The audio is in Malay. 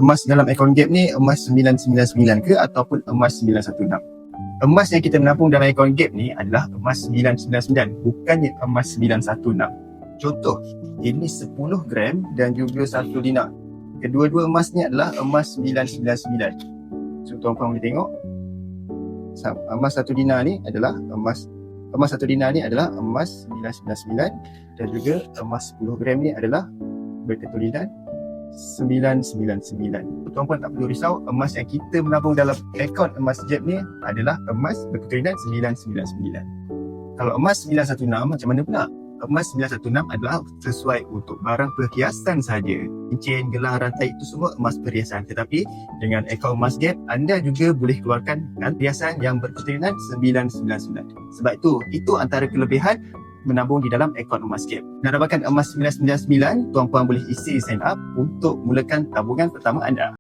emas dalam akaun Gap ni emas 999 ke ataupun emas 916. Emas yang kita menabung dalam akaun Gap ni adalah emas 999, bukannya emas 916. Contoh, ini 10 gram dan juga 1 dinar. Kedua-dua emas ni adalah emas 999. So tuan-puan boleh tengok, emas 1 dinar ni adalah emas 1 dinar ni adalah emas 999 dan juga emas 10 gram ni adalah berketulisan 999. Tuan-puan tak perlu risau, emas yang kita menabung dalam akaun emas Gap ni adalah emas berketulisan 999. Kalau emas 916 macam mana pula? Emas 916 adalah sesuai untuk barang perhiasan saja. Cincin, gelang, rantai itu semua emas perhiasan. Tetapi dengan akaun emas Gap, anda juga boleh keluarkan perhiasan yang berketulisan 999. Sebab itu antara kelebihan menabung di dalam akaun emas Gap. Nak dapatkan emas 999, tuan-puan boleh isi sign up untuk mulakan tabungan pertama anda.